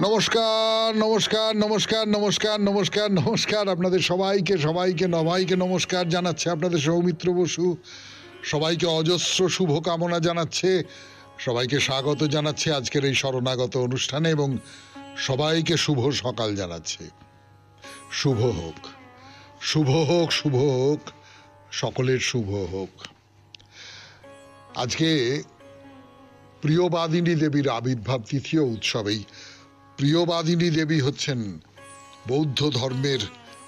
নমস্কার নমস্কার নমস্কার নমস্কার নমস্কার নমস্কার আপনাদের সবাইকে সবাইকে নবাইকে নমস্কার জানাচ্ছে আপনাদের সৌমিত্র বসু। সবাইকে অজস্র শুভকামনা জানাচ্ছে, সবাইকে স্বাগত জানাচ্ছে আজকের এই শরণাগত অনুষ্ঠানে এবং সবাইকে শুভ সকাল জানাচ্ছে। শুভ হোক, শুভ হোক, শুভ হোক, সকলের শুভ হোক। আজকে প্রিয়বাদিনী দেবীর আবির্ভাব তিথি ও উৎসবেই। প্রিয়বাদিনী দেবী হচ্ছেন বৌদ্ধ ধর্মের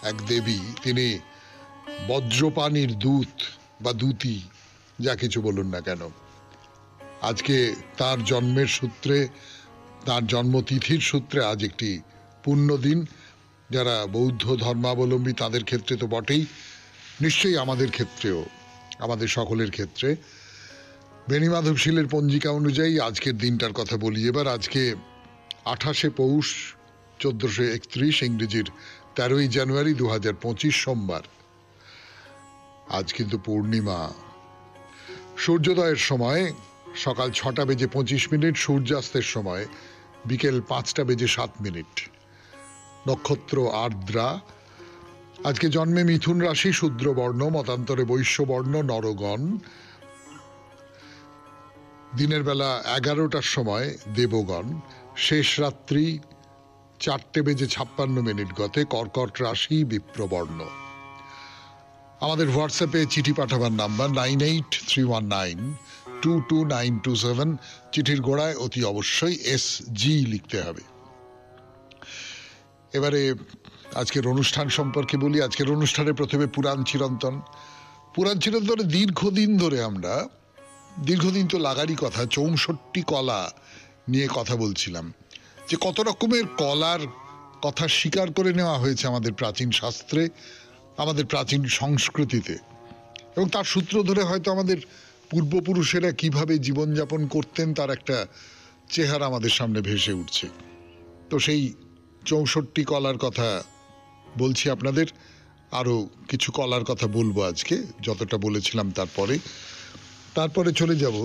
এক দেবী। তিনি বজ্রপাণির দূত বা দূতী, যা কিছু বলুন না কেন। আজকে তার জন্মের সূত্রে, তার জন্মতিথির সূত্রে আজ একটি পুণ্য দিন। যারা বৌদ্ধ ধর্মাবলম্বী তাদের ক্ষেত্রে তো বটেই, নিশ্চয়ই আমাদের ক্ষেত্রেও, আমাদের সকলের ক্ষেত্রে। বেণীমাধব শীলের পঞ্জিকা অনুযায়ী আজকের দিনটার কথা বলি এবার। আজকে 28শে পৌষ 1431, ইংরেজির 13ই জানুয়ারি 2025 সোমবার। আজ কিন্তু পূর্ণিমা। সূর্যোদয়ের সময় সকাল 6:25, সূর্যাস্তের সময় বিকেল 5:07। নক্ষত্র আর্দ্রা। আজকে জন্মে মিথুন রাশি, শূদ্রবর্ণ, মতান্তরে বৈশ্যবর্ণ, নরগণ। দিনের বেলা 11টার সময় দেবগণ। শেষ রাত্রি 4:56 গতে, কর্কট রাশি, বিপ্রবর্ণ। আমাদের হোয়াটসঅ্যাপে চিঠি পাঠাবার নাম্বার 9831922927। চিঠির গোড়ায় অতি অবশ্যই SG লিখতে হবে। এবারে আজকের অনুষ্ঠান সম্পর্কে বলি। আজকের অনুষ্ঠানে প্রথমে পুরাণ চিরন্তন। পুরাণ চিরন্তনে দীর্ঘদিন তো লাগারই কথা, 64 কলা নিয়ে কথা বলছিলাম, যে কত রকমের কলার কথা স্বীকার করে নেওয়া হয়েছে আমাদের প্রাচীন শাস্ত্রে, আমাদের প্রাচীন সংস্কৃতিতে, এবং তার সূত্র ধরে হয়তো আমাদের পূর্বপুরুষেরা কিভাবে জীবনযাপন করতেন তার একটা চেহারা আমাদের সামনে ভেসে উঠছে। তো সেই 64 কলার কথা বলছি আপনাদের। আরও কিছু কলার কথা বলবো আজকে, যতটা বলেছিলাম তারপরে চলে যাব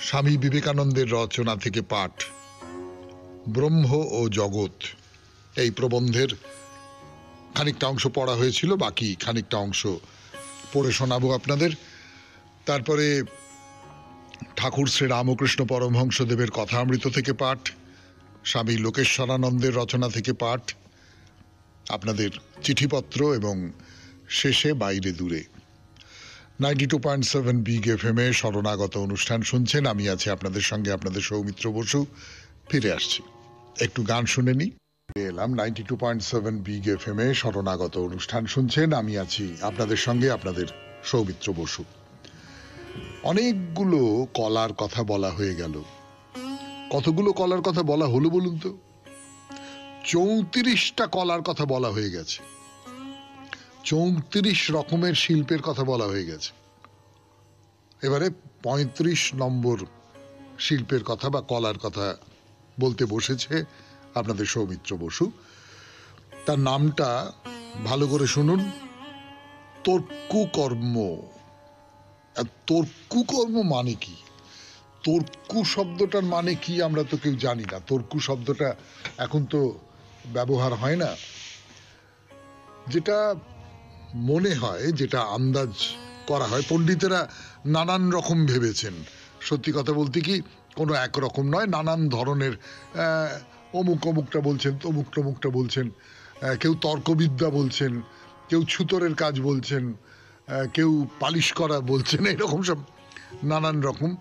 স্বামী বিবেকানন্দের রচনা থেকে পাঠ, ব্রহ্ম ও জগৎ। এই প্রবন্ধের খানিকটা অংশ পড়া হয়েছিল, বাকি খানিকটা অংশ পড়ে শোনাবো আপনাদের। তারপরে ঠাকুর শ্রী রামকৃষ্ণ পরমহংসদেবের কথামৃত থেকে পাঠ, স্বামী লোকেশ্বরানন্দের রচনা থেকে পাঠ, আপনাদের চিঠিপত্র এবং শেষে বাইরে দূরে। 92.7 বিগ FM এ শরণাগত অনুষ্ঠান শুনছেন। আমি আছি আপনাদের সঙ্গে, আপনাদের সৌমিত্র বসু। ফিরে আসছি, একটু গান শুনে নি। এলাম 92.7 বিগ FM এ শরণাগত অনুষ্ঠান শুনছেন। আমি আছি আপনাদের সঙ্গে, আপনাদের সৌমিত্র বসু। অনেকগুলো কলার কথা বলা হয়ে গেল। কতগুলো কলার কথা বলা হলো বলুন তো? 34টা কলার কথা বলা হয়ে গেছে। 34 রকমের শিল্পের কথা বলা হয়ে গেছে। এবারে 35 নম্বর শিল্পের কথা বা কলার কথা বলতে বসেছে আপনাদের সৌমিত্র বসু। তার নামটা ভালো করে শুনুন, তর্কুকর্ম। তর্কুকর্ম মানে কি? তর্কু শব্দটার মানে কি আমরা তো কেউ জানি না। তর্কু শব্দটা এখন তো ব্যবহার হয় না। যেটা মনে হয়, যেটা আন্দাজ করা হয়, পণ্ডিতেরা নানান রকম ভেবেছেন। সত্যি কথা বলতে কি, কোনো একরকম নয়, নানান ধরনের অমুক অমুকটা বলছেন, তমুক টমুকটা বলছেন। কেউ তর্কবিদ্যা বলছেন, কেউ ছুতরের কাজ বলছেন, কেউ পালিশ করা বলছেন। এরকম সব নানান রকম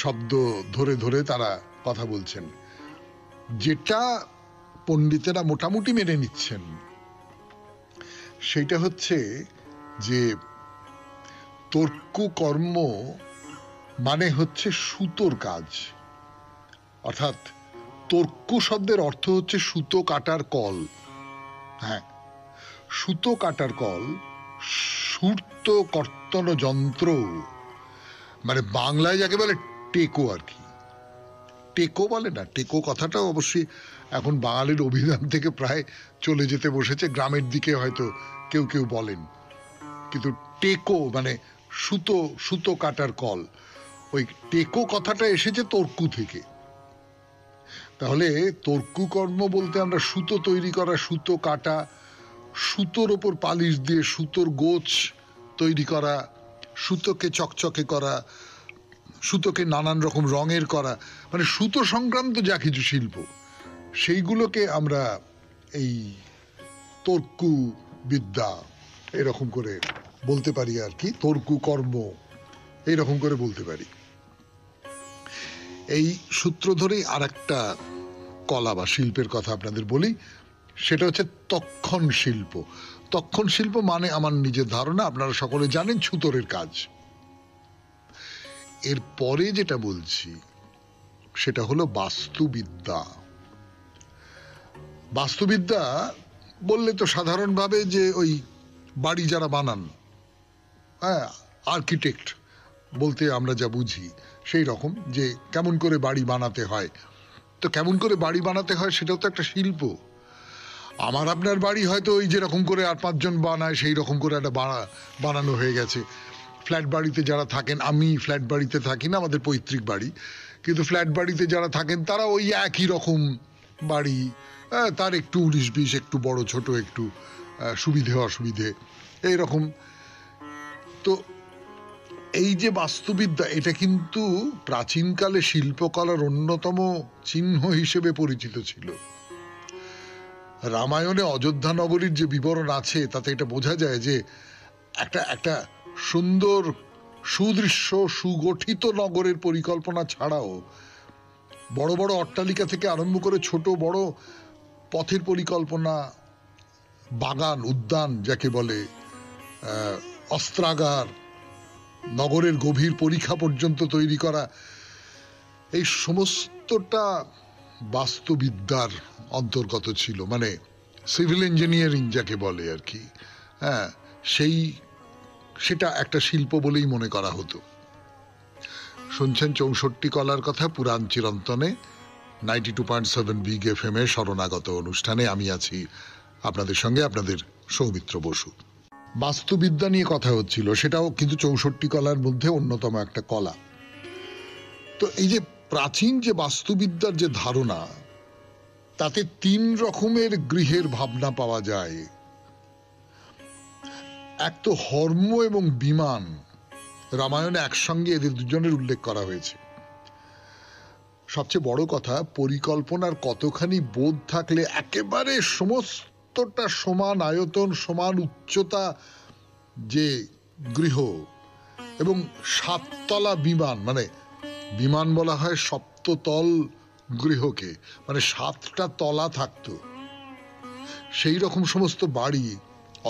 শব্দ ধরে ধরে তারা কথা বলছেন। যেটা পণ্ডিতেরা মোটামুটি মেনে নিচ্ছেন সেটা হচ্ছে যে তর্ককর্ম মানে হচ্ছে সুতোর কাজ। অর্থাৎ তর্ক শব্দের অর্থ হচ্ছে সুতো কাটার কল। হ্যাঁ, সুতো কাটার কল, সুর্ত কর্তন যন্ত্র, মানে বাংলায় যাকে বলে টেকো আর কি। টেকো বলে না, টেকো কথাটা অবশ্যই এখন বাঙালির অভিধান থেকে প্রায় চলে যেতে বসেছে। গ্রামের দিকে হয়তো কেউ কেউ বলেন, কিন্তু টেকো মানে সুতো কাটার কল। ওই টেকো কথাটা এসেছে তর্কু থেকে। তাহলে তর্কুকর্ম বলতে আমরা সুতো তৈরি করা, সুতো কাটা, সুতোর ওপর পালিশ দিয়ে সুতোর গোছ তৈরি করা, সুতোকে চকচকে করা, সুতোকে নানান রকম রঙের করা, মানে সুতো সংক্রান্ত যা কিছু শিল্প, সেইগুলোকে আমরা এই তর্কু বিদ্যা এরকম করে বলতে পারি আর কি, তর্কু কর্ম এইরকম করে বলতে পারি। এই সূত্র ধরেই আর একটা কলা বা শিল্পের কথা আপনাদের বলি, সেটা হচ্ছে তক্ষণ শিল্প। তক্ষণ শিল্প মানে আমার নিজের ধারণা, আপনারা সকলে জানেন, ছুতোরের কাজ। এর পরে যেটা বলছি সেটা হলো বাস্তুবিদ্যা। বাস্তুবিদ্যা বললে তো সাধারণভাবে যে ওই বাড়ি যারা বানান, হ্যাঁ, আর্কিটেক্ট বলতে আমরা যা বুঝি সেই রকম, যে কেমন করে বাড়ি বানাতে হয়। তো কেমন করে বাড়ি বানাতে হয় সেটাও তো একটা শিল্প। আমার আপনার বাড়ি হয়তো ওই যেরকম করে আর পাঁচজন বানায় সেই রকম করে একটা বানানো হয়ে গেছে। ফ্ল্যাট বাড়িতে যারা থাকেন, আমি ফ্ল্যাট বাড়িতে থাকি না, আমাদের পৈতৃক বাড়ি, কিন্তু ফ্ল্যাট বাড়িতে যারা থাকেন তারা ওই একই রকম বাড়ি, তার একটু 19-20 একটু বড় ছোট, একটু সুবিধে অসুবিধে এইরকম। তো এই যে বাস্তুবিদ্যা, এটা কিন্তু প্রাচীনকালে শিল্পকলার অন্যতম চিহ্ন হিসেবে পরিচিত ছিল। রামায়ণে অযোধ্যা নগরীর যে বিবরণ আছে তাতে এটা বোঝা যায় যে একটা সুন্দর সুদৃশ্য সুগঠিত নগরের পরিকল্পনা ছাড়াও বড় বড় অট্টালিকা থেকে আরম্ভ করে ছোট বড় পথের পরিকল্পনা, বাগান উদ্যান যাকে বলে, অস্ত্রাগার, নগরের গভীর পরিখা পর্যন্ত তৈরি করা, এই সমস্তটা বাস্তুবিদ্যার অন্তর্গত ছিল, মানে সিভিল ইঞ্জিনিয়ারিং যাকে বলে আর কি। হ্যাঁ, সেটা একটা শিল্প বলেই মনে করা হতো। শুনছেন 64 কলার কথা পুরাণ চিরন্তনে 92.7 বিগ FM এ শরণাগত অনুষ্ঠানে। আমি আছি আপনাদের সঙ্গে, আপনাদের সৌমিত্র বসু। বাস্তুবিদ্যা নিয়ে কথা হচ্ছিল, সেটাও কিন্তু 64 কলার মধ্যে অন্যতম একটা কলা। তো এই যে প্রাচীন যে বাস্তুবিদ্যার যে ধারণা, তাতে 3 রকমের গৃহের ভাবনা পাওয়া যায়। এক তো হর্ম এবং বিমান, রামায়ণে একসঙ্গে এদের দুজনের উল্লেখ করা হয়েছে। সবচেয়ে বড় কথা, পরিকল্পনার কতখানি বোধ থাকলে একেবারে সমস্তটা সমান আয়তন, সমান উচ্চতা যে গৃহ, এবং 7 তলা বিমান, মানে বিমান বলা হয় সপ্ততল গৃহকে, মানে 7টা তলা থাকতো, সেই রকম সমস্ত বাড়ি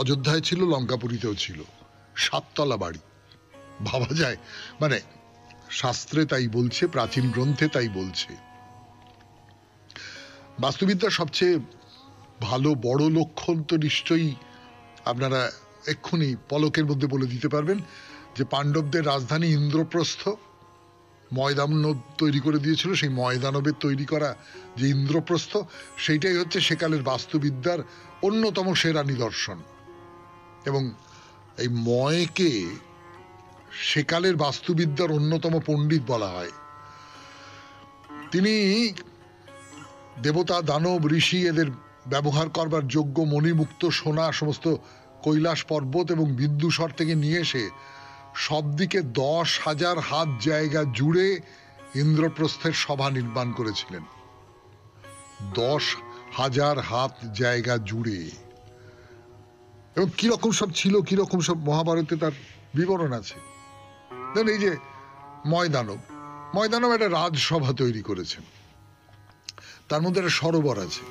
অযোধ্যায় ছিল, লঙ্কাপুরীতেও ছিল, 7 তলা বাড়ি। ভাবা যায়, মানে শাস্ত্রে তাই বলছে, প্রাচীন গ্রন্থে তাই বলছে। বাস্তুবিদ্যার সবচেয়ে ভালো বড় লক্ষণ তো নিশ্চয়ই আপনারা এক্ষুনি পলকের মধ্যে বলে দিতে পারবেন, যে পাণ্ডবদের রাজধানী ইন্দ্রপ্রস্থ, ময়দানব তৈরি করে দিয়েছিল, সেই ময়দানবের তৈরি করা যে ইন্দ্রপ্রস্থ, সেইটাই হচ্ছে সেকালের বাস্তুবিদ্যার অন্যতম সেরা নিদর্শন। এবং এই ময়কে সেকালের বাস্তুবিদ্যার অন্যতম পণ্ডিত বলা হয়। তিনি দেবতা, দানব, ঋষি এদের ব্যবহার করবার যোগ্য মণিমুক্ত সোনা সমস্ত কৈলাস পর্বত এবং বিন্দুসর থেকে নিয়ে এসে সব দিকে 10,000 হাত জায়গা জুড়ে ইন্দ্রপ্রস্থের সভা নির্মাণ করেছিলেন। 10,000 হাত জায়গা জুড়ে। এবং কিরকম সব ছিল, কিরকম সব মহাভারতে তার বিবরণ আছে। দেখুন, এই যে ময়দানব একটা রাজসভা তৈরি করেছেন, তার মধ্যে একটা সরোবর আছে।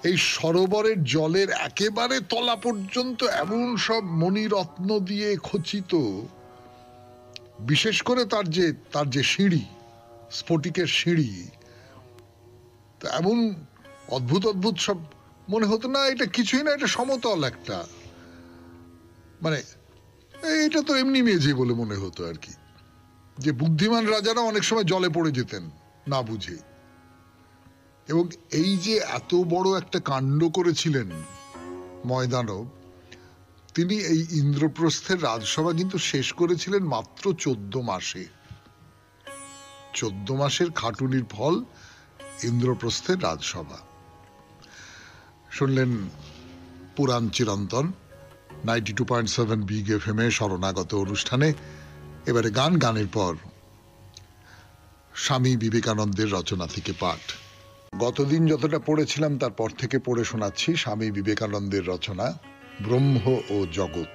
এই সরোবরের জলের একেবারে তলা পর্যন্ত এমন সব মণিরত্ন দিয়ে খচিত, বিশেষ করে তার যে সিঁড়ি, স্ফটিকের সিঁড়ি, এমন অদ্ভুত অদ্ভুত সব, মনে হতো না এটা কিছুই না, এটা সমতল একটা, মানে এটা তো এমনি মেঝে বলে মনে হতো আর কি। যে বুদ্ধিমান রাজারা অনেক সময় জলে পড়ে যেতেন না বুঝে। এবং এই যে এত বড় একটা কাণ্ড করেছিলেন ময়দানব, তিনি এই ইন্দ্রপ্রস্থের রাজসভা কিন্তু শেষ করেছিলেন মাত্র 14 মাসে। 14 মাসের খাটুনির ফল ইন্দ্রপ্রস্থের রাজসভা। শুনলেন পুরাণ চিরন্তন 92.7 বিগ এফএম এ শরণাগত অনুষ্ঠানে। এবারে গানের পর স্বামী বিবেকানন্দের রচনা থেকে পাঠ। গতদিন যতটা পড়েছিলাম তারপর থেকে পড়ে শোনাচ্ছি স্বামী বিবেকানন্দের রচনা ব্রহ্ম ও জগৎ।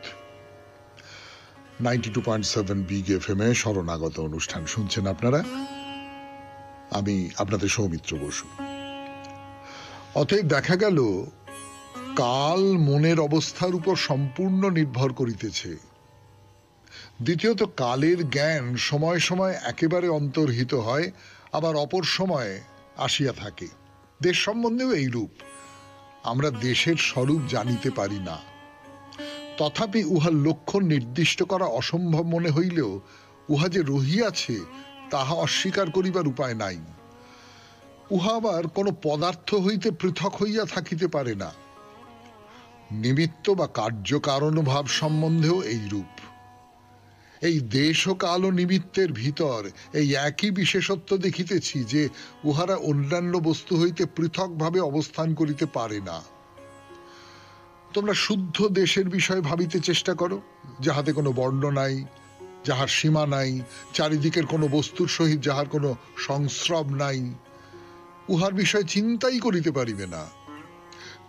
92.7 বিগ এফএম এ শরণাগত অনুষ্ঠান শুনছেন আপনারা। আমি আপনাদের সৌমিত্র বসু। অতএব দেখা গেল কাল মনের অবস্থার উপর সম্পূর্ণ নির্ভর করিতেছে। দ্বিতীয়ত কালের জ্ঞান সময় সময় একেবারে অন্তর্হিত হয়, আবার অপর সময় আসিয়া থাকে। দেশ সম্বন্ধেও এইরূপ। আমরা দেশের স্বরূপ জানিতে পারি না, তথাপি উহার লক্ষণ নির্দিষ্ট করা অসম্ভব মনে হইলেও উহা যে রহিয়াছে তাহা অস্বীকার করিবার উপায় নাই। উহা আবার কোন পদার্থ হইতে পৃথক হইয়া থাকিতে পারে না। নিমিত্ত বা কার্যকারণ ভাব সম্বন্ধেও এইরূপ। এই দেশ ও কাল ও নিমিত্তের ভিতর এই একই বিশেষত্ব দেখিতেছি যে উহারা অন্যান্য বস্তু হইতে পৃথকভাবে অবস্থান করিতে পারে না। তোমরা শুদ্ধ দেশের বিষয়ে ভাবিতে চেষ্টা করো, যাহাতে কোনো বর্ণ নাই, যাহার সীমা নাই, চারিদিকের কোনো বস্তুর সহিত যাহার কোনো সংস্রব নাই, উহার বিষয়ে চিন্তাই করিতে পারিবে না।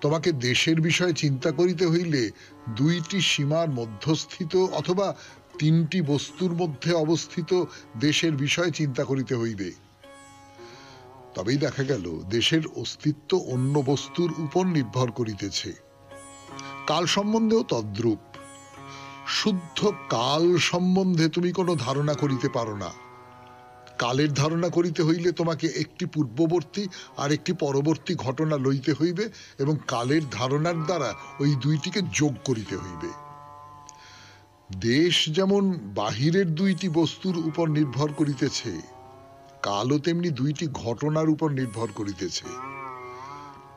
তোমাকে দেশের বিষয়ে চিন্তা করিতে হইলে দুইটি সীমার মধ্যস্থিত অথবা তিনটি বস্তুর মধ্যে অবস্থিত দেশের বিষয়ে চিন্তা করিতে হইবে। তবেই দেখা গেল দেশের অস্তিত্ব অন্য বস্তুর উপর নির্ভর করিতেছে। কাল সম্বন্ধেও তদ্রূপ। শুদ্ধ কাল সম্বন্ধে তুমি কোনো ধারণা করিতে পারো না। কালের ধারণা করিতে হইলে তোমাকে একটি পূর্ববর্তী আর একটি পরবর্তী ঘটনা লইতে হইবে এবং কালের ধারণার দ্বারা ওই দুইটিকে যোগ করিতে হইবে। দেশ যেমন বাহিরের দুইটি বস্তুর উপর নির্ভর করিতেছে, কালও তেমনি দুইটি ঘটনার উপর নির্ভর করিতেছে।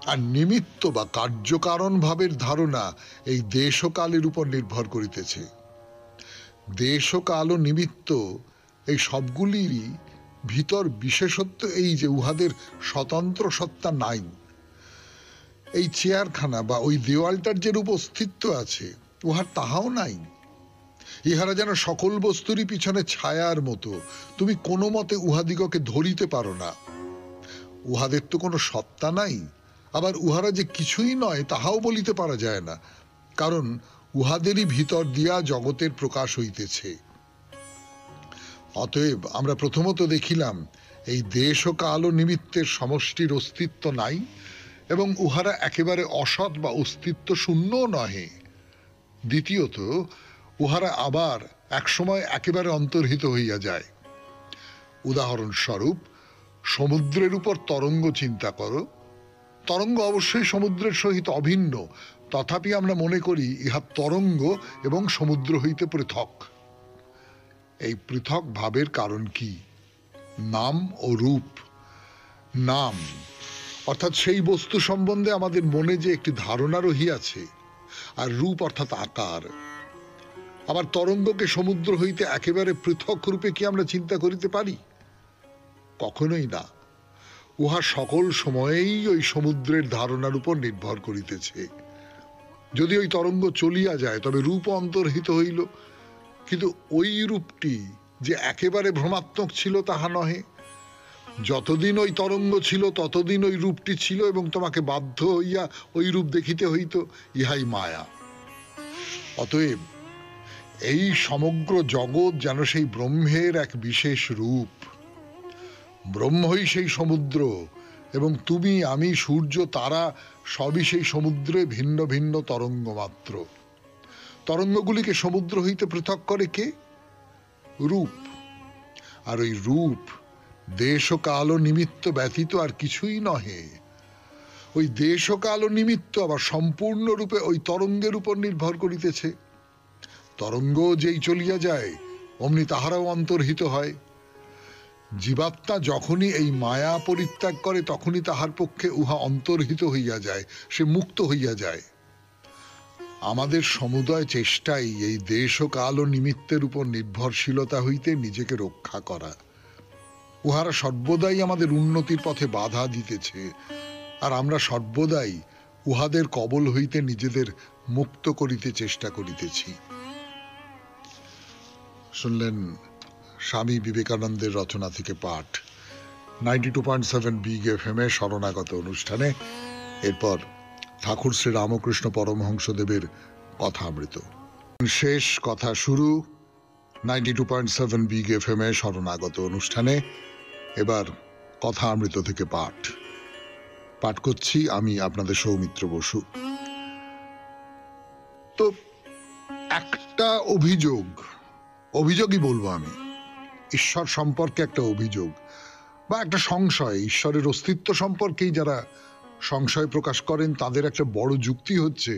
আর নিমিত্ত বা কার্যকারণ ভাবের ধারণা এই দেশ ও কালের উপর নির্ভর করিতেছে। দেশ ও কাল ও নিমিত্ত এই সবগুলিরই ভিতর বিশেষত্ব এই যে উহাদের স্বতন্ত্র সত্তা নাই। এই চেয়ারখানা বা ওই দেওয়ালটার যেরূপ অস্তিত্ব আছে উহার তাহাও নাই। ইহারা যেন সকল বস্তুরই পিছনে ছায়ার মতো, তুমি কোনো মতে উহাদিগকে ধরিতে পারো না। উহাদের তো কোনো সত্তা নাই, আবার উহারা যে কিছুই নয় তাহাও বলিতে পারা যায় না, কারণ উহাদেরই ভিতর দিয়া জগতের প্রকাশ হইতেছে। অতএব আমরা প্রথমত দেখিলাম এই দেশ ও কাল ও নিমিত্তের সমষ্টির অস্তিত্ব নাই এবং উহারা একেবারে অসৎ বা অস্তিত্ব শূন্য নহে। দ্বিতীয়ত উহারা আবার একসময় একেবারে অন্তর্হিত হইয়া যায়। উদাহরণস্বরূপ সমুদ্রের উপর তরঙ্গ চিন্তা করো। তরঙ্গ অবশ্যই সমুদ্রের সহিত অভিন্ন, তথাপি আমরা মনে করি ইহা তরঙ্গ এবং সমুদ্র হইতে পৃথক। এই পৃথক ভাবের কারণ কি? নাম ও রূপ। নাম অর্থাৎ সেই বস্তু সম্বন্ধে আমাদের মনে যে একটি ধারণা রহিয়াছে, আর রূপ অর্থাৎ আকার। আবার তরঙ্গকে সমুদ্র হইতে একেবারে পৃথক রূপে কি আমরা চিন্তা করিতে পারি? কখনোই না। উহা সকল সময়েই ওই সমুদ্রের ধারণার উপর নির্ভর করিতেছে। যদি ওই তরঙ্গ চলিয়া যায় তবে রূপ অন্তর্হিত হইল, কিন্তু ওই রূপটি যে একেবারে ভ্রমাত্মক ছিল তাহা নহে। যতদিন ওই তরঙ্গ ছিল ততদিন ওই রূপটি ছিল এবং তোমাকে বাধ্য হইয়া ওই রূপ দেখিতে হইত। ইহাই মায়া। অতএব এই সমগ্র জগৎ যেন সেই ব্রহ্মের এক বিশেষ রূপ। ব্রহ্মই সেই সমুদ্র এবং তুমি, আমি, সূর্য, তারা সবই সেই সমুদ্রে ভিন্ন ভিন্ন তরঙ্গ মাত্র। তরঙ্গগুলিকে সমুদ্র হইতে পৃথক করে কে? রূপ। আর ওই রূপ দেশ ও কাল ও নিমিত্ত ব্যতীত আর কিছুই নহে। ওই দেশ ও কাল ও নিমিত্ত আবার সম্পূর্ণরূপে ওই তরঙ্গের উপর নির্ভর করিতেছে। তরঙ্গ যেই চলিয়া যায় অমনি তাহারাও অন্তর্হিত হয়। জীবাত্মা যখনই এই মায়া পরিত্যাগ করে তখনই তাহার পক্ষে উহা অন্তর্হিত হইয়া যায়, সে মুক্ত হইয়া যায়। আমাদের সমুদয় চেষ্টাই এই দেশ ও কাল ও নিমিত্তের উপর নির্ভরশীলতা হইতে নিজেকে রক্ষা করা। উহারা সর্বদাই আমাদের উন্নতির পথে বাধা দিতেছে, আর আমরা সর্বদাই উহাদের কবল হইতে নিজেদের মুক্ত করিতে চেষ্টা করিতেছি। শুনলেন স্বামী বিবেকানন্দের রচনা থেকে পাঠ 92.7 বিগ এফএম এ শরণাগত অনুষ্ঠানে। এরপর ঠাকুর শ্রী রামকৃষ্ণ পরমহংসদেবের কথামৃত। শেষ কথা শুরু 92.7 বিগ এফএম এ শরণাগত অনুষ্ঠানে। এবার কথামৃত থেকে পাঠ করছি আমি, আপনাদের সৌমিত্র বসু। তো একটা অভিযোগই বলবো আমি, ঈশ্বর সম্পর্কে একটা অভিযোগ বা একটা সংশয়, ঈশ্বরের অস্তিত্ব সম্পর্কেই যারা সংশয় প্রকাশ করেন তাদের একটা বড় যুক্তি হচ্ছে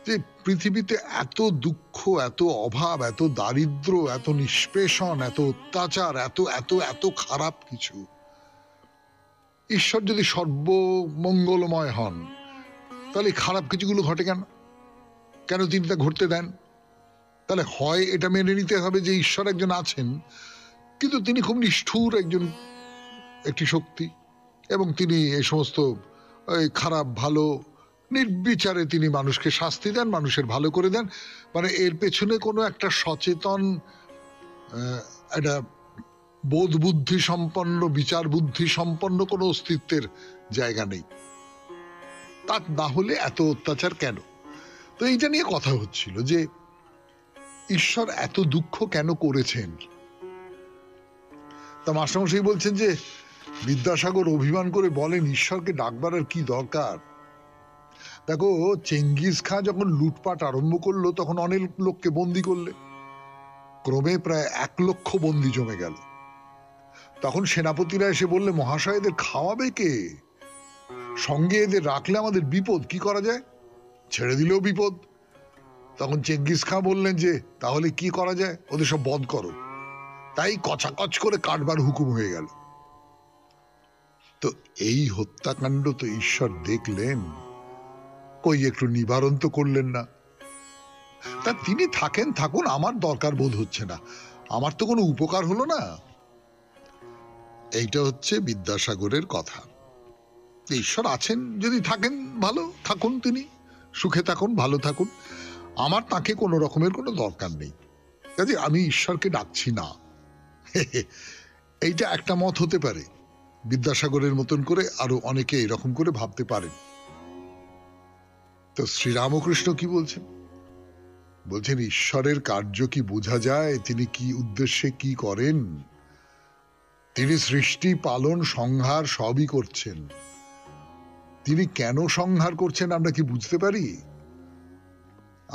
যে পৃথিবীতে এত দুঃখ, এত অভাব, এত দারিদ্র, এত নিষ্পেষণ, এত অত্যাচার, এত এত এত খারাপ কিছু, ঈশ্বর যদি সর্বমঙ্গলময় হন তাহলে খারাপ কিছুগুলো ঘটে কেন তিনি তা ঘটতে দেন? তাহলে হয় এটা মেনে নিতে হবে যে ঈশ্বর একজন আছেন, কিন্তু তিনি খুব নিষ্ঠুর একটি শক্তি, এবং তিনি এই সমস্ত খারাপ ভালো নির্বিচারে তিনি মানুষকে শাস্তি দেন, মানুষের ভালো করে দেন। মানে এর পেছনে কোনো একটা সচেতন, একটা বোধ বুদ্ধি সম্পন্ন, বিচার বুদ্ধি সম্পন্ন কোনো অস্তিত্বের জায়গা নেই। তা না হলে এত অত্যাচার কেন? তো এইটা নিয়ে কথা হচ্ছিল যে ঈশ্বর এত দুঃখ কেন করেছেন। তা মাস্টারমশাই বলছেন যে বিদ্যাসাগর অভিমান করে বলেন ঈশ্বরকে ডাকবার আর কি দরকার। দেখো, চেঙ্গিস খাঁ যখন লুটপাট আরম্ভ করলো তখন অনেক লোককে বন্দি করলে, ক্রমে প্রায় 1 লক্ষ বন্দি জমে গেল। তখন সেনাপতিরা এসে বললে, মহাশয় এদের খাওয়াবে কে? সঙ্গে এদের রাখলে আমাদের বিপদ, কি করা যায়? ছেড়ে দিলেও বিপদ। তখন চেঙ্গিস খাঁ বললেন যে তাহলে কি করা যায়, ওদের সব বধ করো। তাই কচাকচ করে কাটবার হুকুম হয়ে গেল। তো এই হত্যাকাণ্ড তো ঈশ্বর দেখলেন, কই একটু নিবারণ তো করলেন না। তা তিনি থাকুন, আমার দরকার বোধ হচ্ছে না, আমার তো কোনো উপকার হলো না। এইটা হচ্ছে বিদ্যাসাগরের কথা। ঈশ্বর আছেন, যদি থাকেন ভালো থাকুন, তিনি সুখে থাকুন, ভালো থাকুন, আমার তাকে কোনো রকমের কোনো দরকার নেই, কাজে আমি ঈশ্বরকে ডাকছি না। এইটা একটা মত হতে পারে, বিদ্যাসাগরের মতন করে আরো অনেকে এরকম করে ভাবতে পারেন। তো শ্রীরামকৃষ্ণ কি বলছেন? বলছেন ঈশ্বরের কার্য কি বোঝা যায়, তিনি কি উদ্দেশ্যে কি করেন? তিনি সৃষ্টি, পালন, সংহার সবই করছেন। তিনি কেন সংহার করছেন আমরা কি বুঝতে পারি?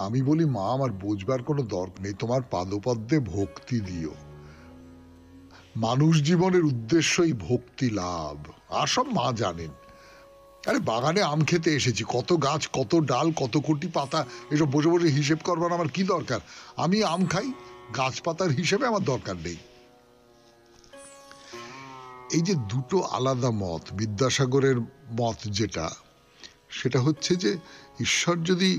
আমি বলি, মা আমার বুঝবার কোনো দরকার নেই, তোমার পাদপদ্মে ভক্তি দিও। মানুষ জীবনের উদ্দেশ্যই ভক্তি লাভ, আর সব মা জানেন। আরে বাগানে আম খেতে এসেছি, কত গাছ, কত ডাল, কত কোটি পাতা, এসব বসে বসে হিসেব করবার আমার কি দরকার? আমি আম খাই, গাছপাতার হিসেবে আমার দরকার নেই। এই যে দুটো আলাদা মত, বিদ্যাসাগরের মত যেটা, সেটা হচ্ছে যে ঈশ্বর যদি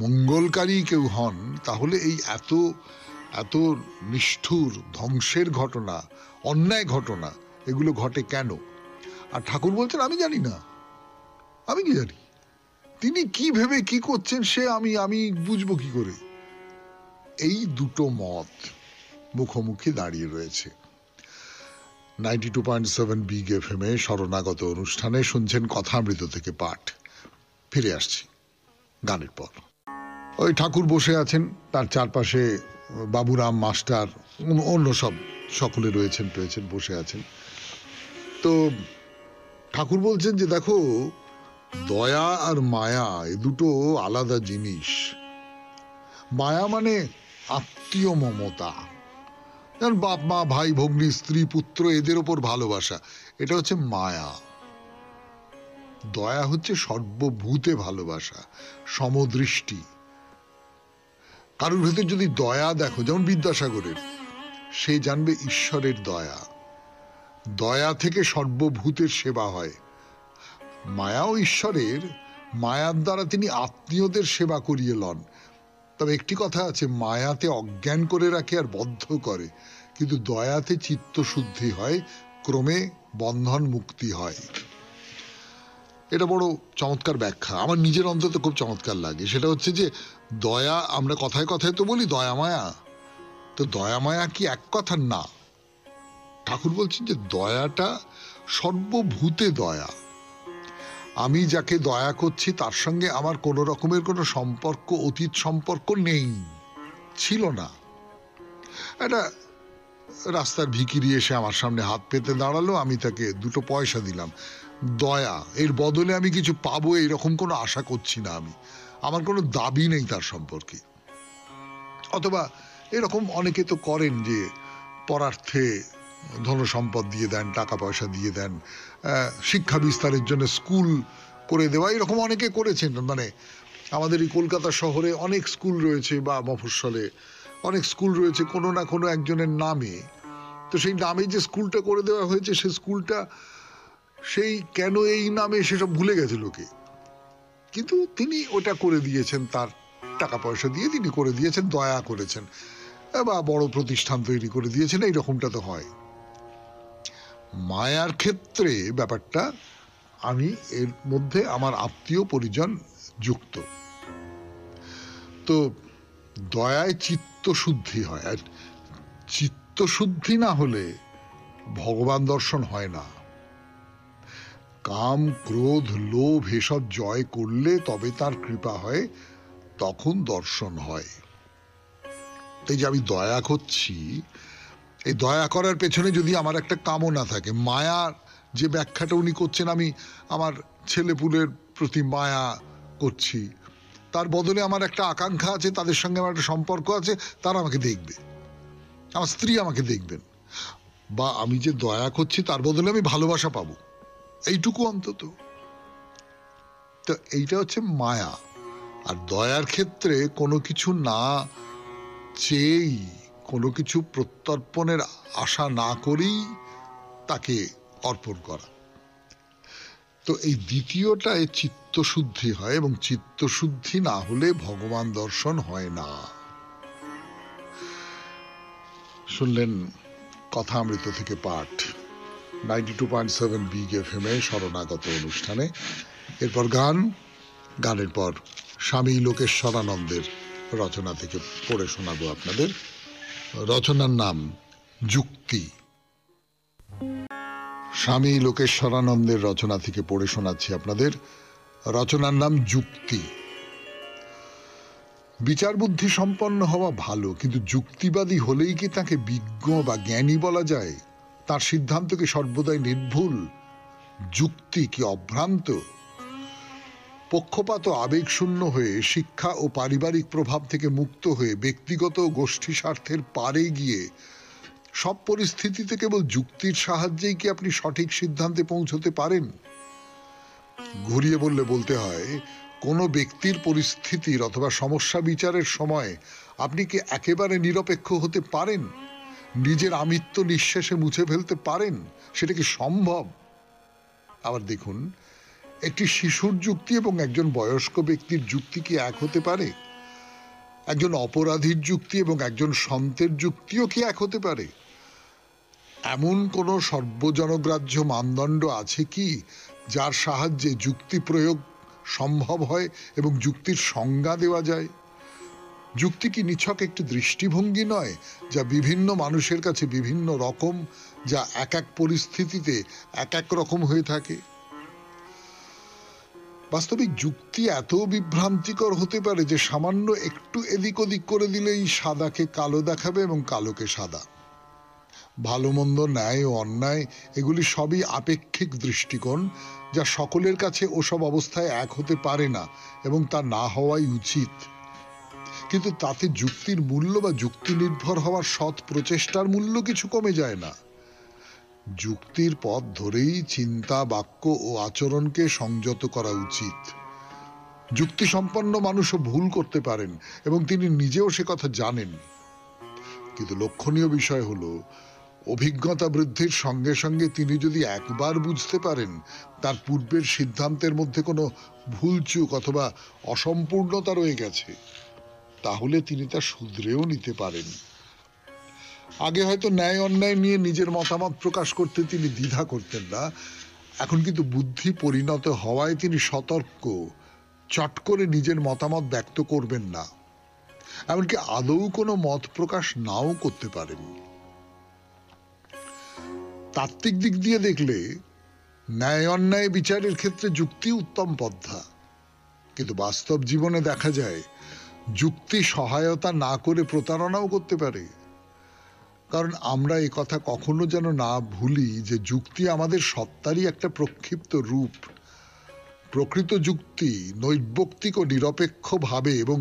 মঙ্গলকারী কেউ হন তাহলে এই এত এত নিষ্ঠুর ধ্বংসের ঘটনা, অন্যায় ঘটনা, এগুলো ঘটে কেন? আর ঠাকুর বলছেন আমি জানি না, আমি কি জানি তিনি কি ভেবে কি করছেন, সে আমি বুঝবো কি করে? এই দুটো মত মুখোমুখি দাঁড়িয়ে রয়েছে। 92.7 বিগ এফএম এ শরণাগত অনুষ্ঠানে শুনছেন কথামৃত থেকে পাঠ। ফিরে আসছি গানের পর। ওই ঠাকুর বসে আছেন, তার চারপাশে বাবুরাম মাস্টার, অন্য সব সকলে রয়েছেন বসে আছেন। তো ঠাকুর বলছেন যে দেখো, দয়া আর মায়া এ দুটো আলাদা জিনিস। মায়া মানে আত্মীয় মমতা, যেমন বাপ মা, ভাই ভগ্নী, স্ত্রী পুত্র, এদের ওপর ভালোবাসা, এটা হচ্ছে মায়া। দয়া হচ্ছে সর্বভূতে ভালোবাসা, সমদৃষ্টি। কারোর ভেতর যদি দয়া দেখো, যেমন বিদ্যাসাগরের, সে জানবে ঈশ্বরের দয়া। দয়া থেকে সর্বভূতের সেবা হয়। মায়াও ঈশ্বরের, মায়ার দ্বারা তিনি আত্মীয়দের সেবা করিয়ে লন। তবে একটি কথা আছে, মায়াতে অজ্ঞান করে রাখে আর বদ্ধ করে, কিন্তু দয়াতে চিত্তশুদ্ধি হয়, ক্রমে বন্ধন মুক্তি হয়। এটা বড় চমৎকার ব্যাখ্যা, আমার নিজের অন্তত খুব চমৎকার লাগে। সেটা হচ্ছে যে দয়া, আমরা কথায় কথায় তো বলি দয়া মায়া, তো দয়া মায়া কি এক কথার? না, ঠাকুর বলছেন যে দয়াটা সর্বভূতে দয়া। আমি যাকে দয়া করছি তার সঙ্গে আমার কোনো রকমের কোনো সম্পর্ক, অতীত সম্পর্ক নেই, ছিল না। একটা রাস্তার ভিখিরি এসে আমার সামনে হাত পেতে দাঁড়ালো, আমি তাকে 2 পয়সা দিলাম, দয়া, এর বদলে আমি কিছু পাবো এইরকম কোনো আশা করছি না, আমার কোনো দাবি নেই তার সম্পর্কে। অথবা এরকম অনেকে তো করেন যে পরার্থে ধন সম্পদ দিয়ে দেন, টাকা পয়সা দিয়ে দেন, শিক্ষা বিস্তারের জন্য স্কুল করে দেওয়া, এরকম অনেকে করেছেন। মানে আমাদের এই কলকাতা শহরে অনেক স্কুল রয়েছে, বা মফস্বলে অনেক স্কুল রয়েছে কোনো না কোনো একজনের নামে। তো সেই নামে যে স্কুলটা করে দেওয়া হয়েছে, সেই স্কুলটা সেই কেন এই নামে সেসব ভুলে গেছে লোকে, কিন্তু তিনি ওটা করে দিয়েছেন, তার টাকা পয়সা দিয়ে তিনি করে দিয়েছেন, দয়া করেছেন, বা বড় প্রতিষ্ঠান তৈরি করে দিয়েছেন, এইরকমটা তো হয়। মায়ার ক্ষেত্রে ব্যাপারটা, আমি এর মধ্যে আমার আত্মীয় পরিজন যুক্ত, তো দয়ায় চিত্তশুদ্ধি হয়। আর চিত্তশুদ্ধি না হলে ভগবান দর্শন হয় না। কাম, ক্রোধ, লোভ এসব জয় করলে তবে তার কৃপা হয়, তখন দর্শন হয়। এই যে আমি দয়া করছি, এই দয়া করার পেছনে যদি আমার একটা কামনা থাকে, মায়ার যে ব্যাখ্যাটা উনি করছেন, আমি আমার ছেলেপুলের প্রতি মায়া করছি, তার বদলে আমার একটা আকাঙ্ক্ষা আছে, তাদের সঙ্গে আমার একটা সম্পর্ক আছে, তারা আমাকে দেখবে, আমার স্ত্রী আমাকে দেখবেন, বা আমি যে দয়া করছি তার বদলে আমি ভালোবাসা পাবো, এইটুকু অন্তত। তো এইটা হচ্ছে মায়া। আর দয়ার ক্ষেত্রে কোনো কিছু না চেয়েই, কোনো কিছু প্রত্যর্পণের আশা না করেই তাকে অর্পণ করা। তো এই দ্বিতীয়টায় চিত্তশুদ্ধি হয়, এবং চিত্তশুদ্ধি না হলে ভগবান দর্শন হয় না। শুনলেন কথামৃত থেকে পাঠ 92.7 বিগ FM এ শরণাগত অনুষ্ঠানে। এরপর গানের পর স্বামী লোকেশ্বরানন্দের রচনা থেকে পড়ে শোনাবো আপনাদের। রচনার নাম যুক্তি। স্বামী লোকেশ্বরানন্দের রচনা থেকে পড়ে শোনাচ্ছি আপনাদের। রচনার নাম যুক্তি। বিচার বুদ্ধি সম্পন্ন হওয়া ভালো, কিন্তু যুক্তিবাদী হলেই কি তাকে বিজ্ঞ বা জ্ঞানী বলা যায়? তার সিদ্ধান্ত কি সর্বদাই নির্ভুল? যুক্তি কি অভ্রান্ত? পক্ষপাত ও আবেগশূন্য হয়ে, শিক্ষা ও পারিবারিক প্রভাব থেকে মুক্ত হয়ে, ব্যক্তিগত ও গোষ্ঠী স্বার্থের পারে গিয়ে সব পরিস্থিতিতে কেবল যুক্তির সাহায্যেই কি আপনি সঠিক সিদ্ধান্তে পৌঁছতে পারেন? ঘুরিয়ে বললে বলতে হয়, কোনো ব্যক্তির পরিস্থিতির অথবা সমস্যা বিচারের সময় আপনি কি একেবারে নিরপেক্ষ হতে পারেন? নিজের আমিত্ব নিঃশেষে মুছে ফেলতে পারেন? সেটা কি সম্ভব? আবার দেখুন, একটি শিশুর যুক্তি এবং একজন বয়স্ক ব্যক্তির যুক্তি কি এক হতে পারে? একজন অপরাধীর যুক্তি এবং একজন সন্তের যুক্তিও কি এক হতে পারে? এমন কোন সর্বজনগ্রাহ্য মানদণ্ড আছে কি যার সাহায্যে যুক্তি প্রয়োগ সম্ভব হয় এবং যুক্তির সংজ্ঞা দেওয়া যায়? যুক্তি কি নিছক একটি দৃষ্টিভঙ্গি নয়, যা বিভিন্ন মানুষের কাছে বিভিন্ন রকম, যা এক এক পরিস্থিতিতে এক এক রকম হয়ে থাকে? বাস্তবিক যুক্তি এত বিভ্রান্তিকর হতে পারে যে সামান্য একটু এদিক ওদিক করে দিলেই সাদাকে কালো দেখাবে এবং কালোকে সাদা। ভালো মন্দ, ন্যায় ও অন্যায়, এগুলি সবই আপেক্ষিক দৃষ্টিকোণ, যা সকলের কাছে ওসব অবস্থায় এক হতে পারে না, এবং তা না হওয়াই উচিত। কিন্তু তাতে যুক্তির মূল্য বা যুক্তি নির্ভর হওয়ার সৎ প্রচেষ্টার মূল্য কিছু কমে যায় না। যুক্তির পথ ধরেই চিন্তা, বাক্য ও আচরণকে সংযত করা উচিত। যুক্তিসম্পন্ন মানুষও ভুল করতে পারেন, এবং তিনি নিজেও সে কথা জানেন। কিন্তু লক্ষণীয় বিষয় হলো, অভিজ্ঞতা বৃদ্ধির সঙ্গে সঙ্গে তিনি যদি একবার বুঝতে পারেন তার পূর্বের সিদ্ধান্তের মধ্যে কোনো ভুলচুক অথবা অসম্পূর্ণতা রয়ে গেছে, তাহলে তিনি তা শুধরেও নিতে পারেন। আগে হয়তো ন্যায় অন্যায় নিয়ে নিজের মতামত প্রকাশ করতে তিনি দ্বিধা করতেন না, এখন কিন্তু বুদ্ধি পরিণত হওয়ায় তিনি সতর্ক, চট করে নিজের মতামত ব্যক্ত করবেন না, এমনকি আদৌ কোনো মত প্রকাশ নাও করতে পারেন। তাত্ত্বিক দিক দিয়ে দেখলে ন্যায় অন্যায় বিচারের ক্ষেত্রে যুক্তি উত্তম পন্থা, কিন্তু বাস্তব জীবনে দেখা যায় যুক্তি সহায়তা না করে প্রতারণাও করতে পারে। কারণ আমরা এই কথা কখনো যেন না ভুলি যে যুক্তি আমাদের সত্তারই একটা প্রক্ষিপ্ত রূপ। প্রকৃত যুক্তি নৈর্ব্যক্তিক ও নিরপেক্ষভাবে এবং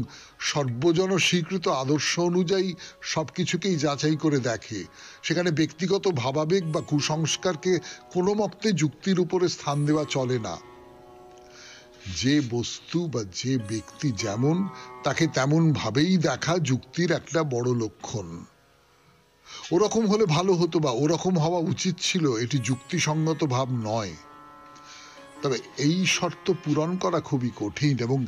সর্বজন স্বীকৃত আদর্শ অনুযায়ী সবকিছুকেই যাচাই করে দেখে। সেখানে ব্যক্তিগত ভাবাবেগ বা কুসংস্কারকে কোনো মতে যুক্তির উপরে স্থান দেওয়া চলে না। যে বস্তু বা যে ব্যক্তি যেমন, তাকে তেমন ভাবেই দেখা যুক্তির একটা বড় লক্ষণ। ওরকম হলে ভালো হতো বা ওরকম হওয়া উচিত ছিল, এটি যুক্তিসঙ্গত ভাব নয়। তবে এই শর্ত পূরণ করা খুবই কঠিন, এবং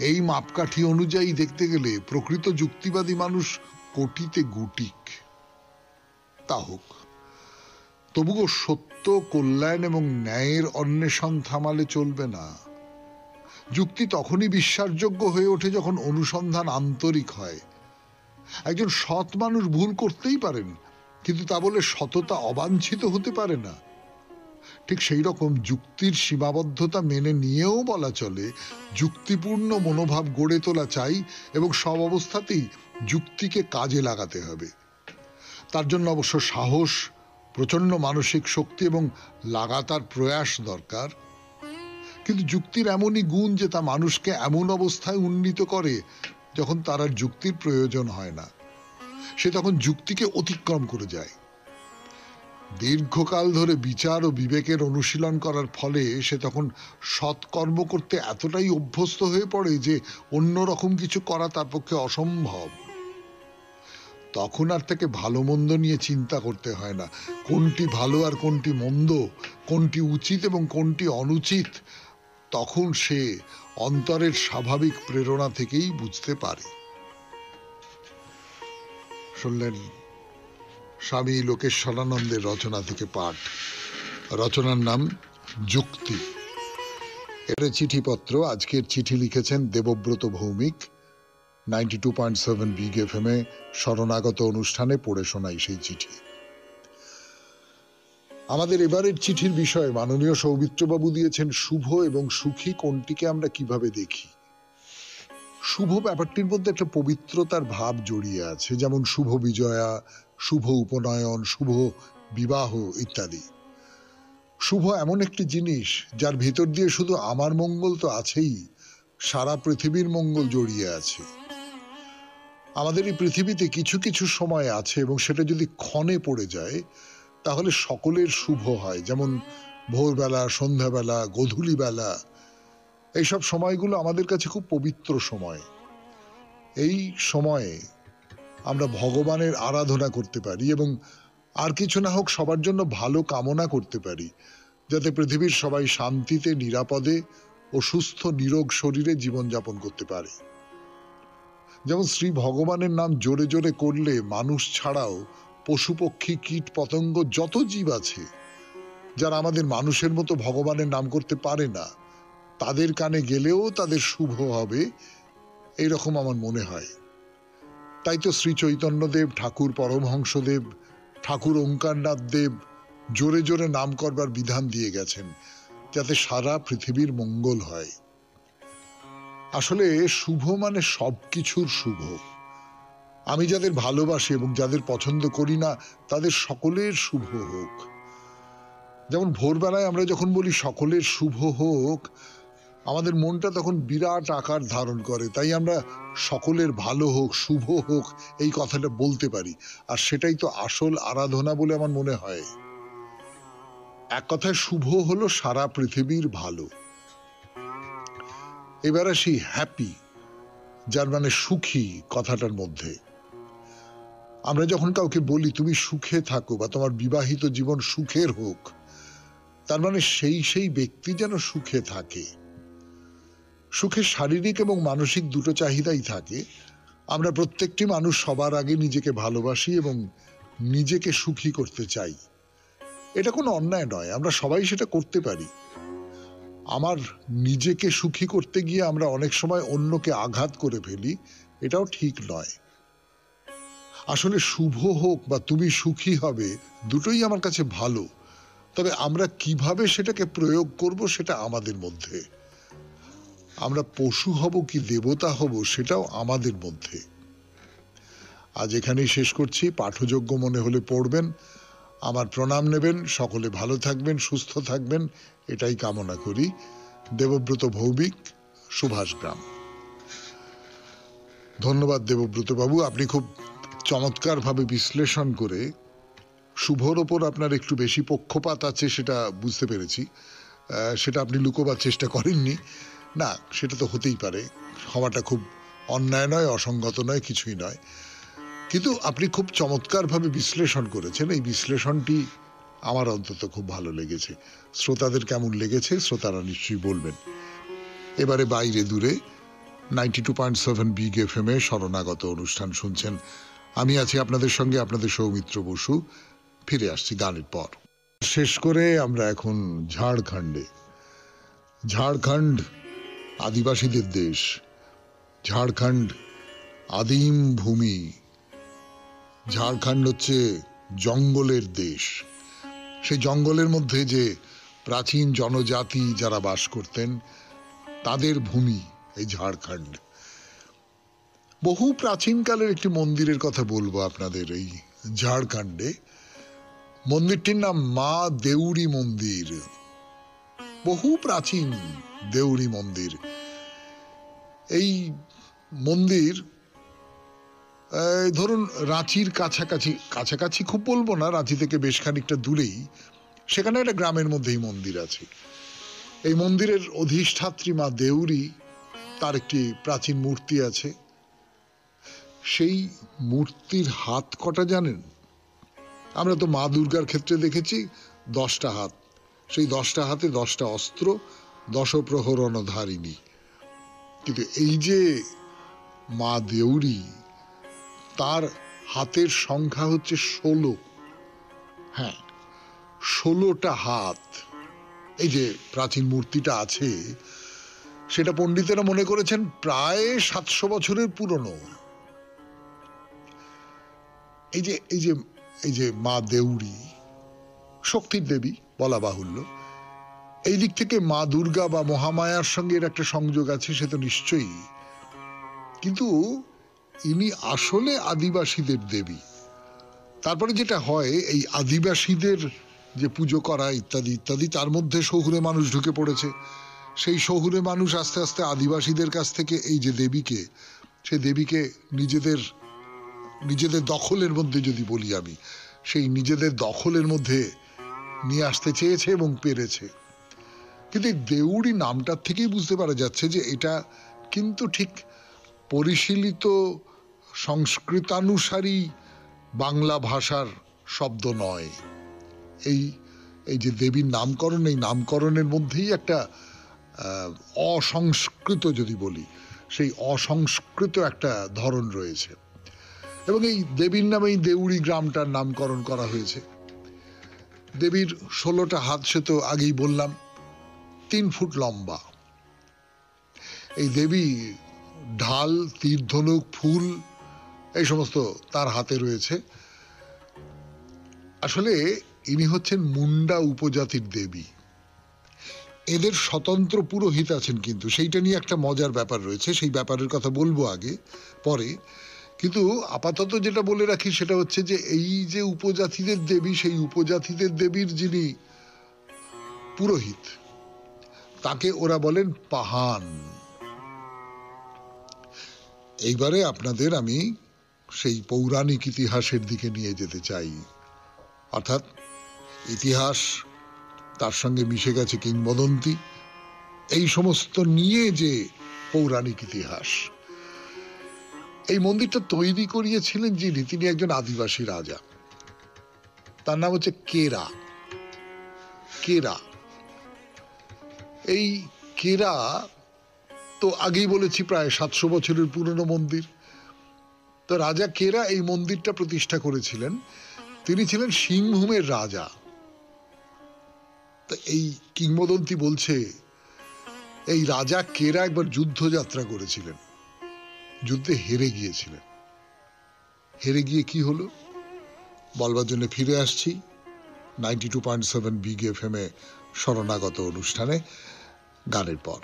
এই মাপকাঠি অনুযায়ী দেখতে গেলে প্রকৃত যুক্তিবাদী মানুষ কোটিতে গুটিক। তা হোক, তবুও সত্য, কল্যাণ এবং ন্যায়ের অন্বেষণ থামালে চলবে না। যুক্তি তখনই বিশ্বাসযোগ্য হয়ে ওঠে যখন অনুসন্ধান আন্তরিক হয়। একজন সৎ মানুষ ভুল করতেই পারেন, কিন্তু তা বলে সততা অবাঞ্ছিত হতে পারে না। ঠিক সেই রকম যুক্তির সীমাবদ্ধতা মেনে নিয়েও বলা চলে যুক্তিপূর্ণ মনোভাব গড়ে তোলা চাই, এবং সব অবস্থাতেই যুক্তিকে কাজে লাগাতে হবে। তার জন্য অবশ্য সাহস, প্রচন্ড মানসিক শক্তি এবং লাগাতার প্রয়াস দরকার। কিন্তু যুক্তির এমনই গুণ যে তা মানুষকে এমন অবস্থায় উন্নীত করে যখন তার আর যুক্তির প্রয়োজন হয় না। সে তখন যুক্তিকে অতিক্রম করে যায়। দীর্ঘকাল ধরে বিচার ও বিবেকের অনুশীলন করার ফলে সে তখন সৎকর্ম করতে এতটাই অভ্যস্ত হয়ে পড়ে যে অন্যরকম কিছু করা তার পক্ষে অসম্ভব। তখন আর তাকে ভালো মন্দ নিয়ে চিন্তা করতে হয় না। কোনটি ভালো আর কোনটি মন্দ, কোনটি উচিত এবং কোনটি অনুচিত, তখন সে অন্তরের স্বাভাবিক প্রেরণা থেকেই বুঝতে পারে। শুনলেন স্বামী লোকেশ্বরানন্দের রচনা থেকে পাঠ। রচনার নাম যুক্তি। এর চিঠিপত্র, আজকের চিঠি লিখেছেন দেবব্রত ভৌমিক। 92.7 বিগ এফএম এ শরণাগত অনুষ্ঠানে পড়ে শোনাই সেই চিঠি। আমাদের এবারের চিঠির বিষয়ে মাননীয় সৌমিত্রবাবু দিয়েছেন শুভ এবং সুখী কোনটিকে আমরা কিভাবে দেখি। শুভ ব্যাপারটির মধ্যে একটা পবিত্রতার ভাব জড়িয়ে আছে, যেমন শুভ বিজয়া, শুভ উপনয়ন, শুভ বিবাহ ইত্যাদি। শুভ এমন একটি জিনিস যার ভেতর দিয়ে শুধু আমার মঙ্গল তো আছেই, সারা পৃথিবীর মঙ্গল জড়িয়ে আছে। আমাদের এই পৃথিবীতে কিছু কিছু সময় আছে এবং সেটা যদি ক্ষণে পড়ে যায় তাহলে সকলের শুভ হয়, যেমন ভোরবেলা, সন্ধ্যাবেলা, গোধূলি বেলা। এইসব সময়গুলো আমাদের কাছে খুব পবিত্র সময়। এই সময়ে আমরা ভগবানের আরাধনা করতে পারি এবং আর কিছু না হোক সবার জন্য ভালো কামনা করতে পারি, যাতে পৃথিবীর সবাই শান্তিতে, নিরাপদে ও সুস্থ নিরোগ শরীরে জীবনযাপন করতে পারে। যেমন শ্রী ভগবানের নাম জোরে জোরে করলে মানুষ ছাড়াও পশু পক্ষী, কীট পতঙ্গ, যত জীব আছে যারা আমাদের মানুষের মতো ভগবানের নাম করতে পারে না, তাদের কানে গেলেও তাদের শুভ হবে, এইরকম আমার মনে হয়। তাই তো শ্রী চৈতন্যদেব, ঠাকুর পরমহংসদেব, ঠাকুর ওঙ্কারনাথ দেব জোরে জোরে নাম করবার বিধান দিয়ে গেছেন, যাতে সারা পৃথিবীর মঙ্গল হয়। আসলে শুভ মানে সবকিছুর শুভ। আমি যাদের ভালোবাসি এবং যাদের পছন্দ করি না তাদের সকলের শুভ হোক। যেমন ভোরবেলায় আমরা যখন বলি সকলের শুভ হোক, আমাদের মনটা তখন বিরাট আকার ধারণ করে। তাই আমরা সকলের ভালো হোক, শুভ হোক এই কথাটা বলতে পারি, আর সেটাই তো আসল আরাধনা বলে আমার মনে হয়। এক কথায় শুভ হলো সারা পৃথিবীর ভালো। এবার আসি হ্যাপি, যার মানে সুখী কথাটার মধ্যে। আমরা যখন কাউকে বলি তুমি সুখে থাকো বা তোমার বিবাহিত জীবন সুখের হোক, তার মানে সেই ব্যক্তি যেন সুখে থাকে। সুখে শারীরিক এবং মানসিক দুটো চাহিদাই থাকে। আমরা প্রত্যেকটি মানুষ সবার আগে নিজেকে ভালোবাসি এবং নিজেকে সুখী করতে চাই, এটা কোনো অন্যায় নয়, আমরা সবাই সেটা করতে পারি। আমার নিজেকে সুখী করতে গিয়ে আমরা অনেক সময় অন্যকে আঘাত করে ফেলি, এটাও ঠিক নয়। আসলে শুভ হোক বা তুমি সুখী হবে, দুটোই আমার কাছে ভালো, তবে আমরা কিভাবে সেটাকে প্রয়োগ করব সেটা আমাদের মধ্যে। আমরা পশু হব কি দেবতা হব সেটাও আমাদের মধ্যে। আজ এখানেই শেষ করছি। পাঠযোগ্য মনে হলে পড়বেন, আমার প্রণাম নেবেন। সকলে ভালো থাকবেন, সুস্থ থাকবেন, এটাই কামনা করি। দেবব্রত ভৌমিক, সুভাষগ্রাম। ধন্যবাদ দেবব্রত বাবু, আপনি খুব চমৎকারভাবে বিশ্লেষণ করে, শুভর ওপর আপনার একটু বেশি পক্ষপাত আছে সেটা বুঝতে পেরেছি। সেটা আপনি লুকোবার চেষ্টা করেননি, না সেটা তো হতেই পারে, হওয়াটা খুব অন্যায় নয়, অসঙ্গত নয়, কিছুই নয়। কিন্তু আপনি খুব চমৎকারভাবে বিশ্লেষণ করেছেন, এই বিশ্লেষণটি আমার অন্তত খুব ভালো লেগেছে। শ্রোতাদের কেমন লেগেছে শ্রোতারা নিশ্চয়ই বলবেন। এবারে বাইরে দূরে 92.7 বিগ এফএম এ শরণাগত অনুষ্ঠান শুনছেন। আমি আছি আপনাদের সঙ্গে, আপনাদের সৌমিত্র বসু। ফিরে আসছি গানের পর। শেষ করে আমরা এখন ঝাড়খণ্ডে। ঝাড়খণ্ড আদিবাসীদের দেশ, ঝাড়খণ্ড আদিম ভূমি, ঝাড়খণ্ড হচ্ছে জঙ্গলের দেশ। সেই জঙ্গলের মধ্যে যে প্রাচীন জনজাতি যারা বাস করতেন তাদের ভূমি এই ঝাড়খণ্ড। বহু প্রাচীনকালের একটি মন্দিরের কথা বলবো আপনাদের এই ঝাড়খণ্ডে। মন্দিরটির নাম মা দেউরি মন্দির, বহু প্রাচীন দেউরি মন্দির। এই মন্দির ধরুন রাঁচির কাছাকাছি, কাছাকাছি খুব বলবো না, রাঁচি থেকে বেশ খানিকটা দূরেই, সেখানে একটা গ্রামের মধ্যেই মন্দির আছে। এই মন্দিরের অধিষ্ঠাত্রী মা দেউরি, তার একটি প্রাচীন মূর্তি আছে। সেই মূর্তির হাত কটা জানেন? আমরা তো মা দুর্গার ক্ষেত্রে দেখেছি 10টা হাত, সেই 10টা হাতে 10টা অস্ত্র, দশপ্রহরণধারিণী। কিন্তু এই যে মা দেউরি, তার হাতের সংখ্যা হচ্ছে 16। হ্যাঁ, 16টা হাত। এই যে প্রাচীন মূর্তিটা আছে সেটা পণ্ডিতেরা মনে করেছেন প্রায় 700 বছরের পুরনো। এই যে মা দেউরি, শক্তির দেবী বলা বাহুল্য। এই দিক থেকে মা দুর্গা বা মহামায়ার সঙ্গে এর একটা সংযোগ আছে, সে তো নিশ্চয়ই। কিন্তু ইনি আসলে আদিবাসীদের দেবী। তারপরে যেটা হয়, এই আদিবাসীদের যে পুজো করা ইত্যাদি ইত্যাদি, তার মধ্যে শহুরে মানুষ ঢুকে পড়েছে। সেই শহুরে মানুষ আস্তে আস্তে আদিবাসীদের কাছ থেকে এই যে দেবীকে, সেই দেবীকে নিজেদের দখলের মধ্যে, যদি বলি আমি, সেই নিজেদের দখলের মধ্যে নিয়ে আসতে চেয়েছে এবং পেরেছে। কিন্তু দেউড়ি নামটার থেকেই বুঝতে পারা যাচ্ছে যে এটা কিন্তু ঠিক পরিশীলিত সংস্কৃতানুসারী বাংলা ভাষার শব্দ নয়। এই যে দেবীর নামকরণ, এই নামকরণের মধ্যেই একটা অসংস্কৃত, যদি বলি, সেই অসংস্কৃত একটা ধরন রয়েছে। এবং এই দেবীর নামেই দেউড়ি গ্রামটার নামকরণ করা হয়েছে। দেবীর 16টা হাত, সে তো আগেই বললাম, 3 ফুট লম্বা। এই দেবী ঢাল, তীর ধনুক, ফুল এই সমস্ত তার হাতে রয়েছে। আসলে ইনি হচ্ছেন মুন্ডা উপজাতির দেবী। এদের স্বতন্ত্র পুরোহিত আছেন, কিন্তু সেইটা নিয়ে একটা মজার ব্যাপার রয়েছে, সেই ব্যাপারের কথা বলবো পরে। কিন্তু আপাতত যেটা বলে রাখি সেটা হচ্ছে যে এই যে উপজাতিদের দেবী, সেই উপজাতিদের দেবীর যিনি পুরোহিত, তাকে ওরা বলেন পাহান। এইবারে আপনাদের আমি সেই পৌরাণিক ইতিহাসের দিকে নিয়ে যেতে চাই। অর্থাৎ ইতিহাস, তার সঙ্গে মিশে গেছে কিংবদন্তি, এই সমস্ত নিয়ে যে পৌরাণিক ইতিহাস। এই মন্দিরটা তৈরি করিয়েছিলেন যিনি, তিনি একজন আদিবাসী রাজা। তার নাম হচ্ছে কেরা। এই কেরা তো আগেই বলেছি প্রায় 700 বছরের পুরনো মন্দির। তো রাজা কেরা এই মন্দিরটা প্রতিষ্ঠা করেছিলেন। তিনি ছিলেন সিংভূমের রাজা। এই কিংবদন্তি বলছে এই রাজা কেরা একবার যুদ্ধযাত্রা করেছিলেন, যুদ্ধে হেরে গিয়েছিলেন। হেরে গিয়ে কি হলো বলবার জন্য ফিরে আসছি 92.7 বিগ এফএম এ শরণাগত অনুষ্ঠানে। গানের পর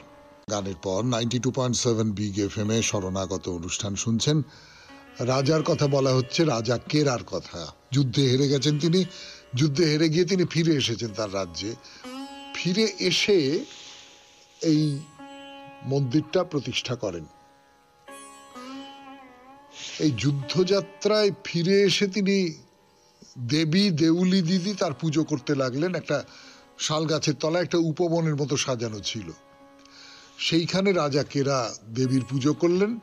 92.7 বিগ এফএম এ শরণাগত অনুষ্ঠান শুনছেন। রাজার কথা বলা হচ্ছে, রাজা কেরার কথা। যুদ্ধে হেরে গেছেন তিনি, যুদ্ধে হেরে গিয়ে তিনি ফিরে এসেছেন তার রাজ্যে। ফিরে এসে এই মন্দিরটা প্রতিষ্ঠা করেন। এই যুদ্ধযাত্রায় ফিরে এসে তিনি দেবী দেউলি দিদি তার পুজো করতে লাগলেন। একটা শাল গাছের তলায় একটা উপবনের মতো সাজানো ছিল, সেইখানে রাজা কেরা দেবীর পুজো করলেন।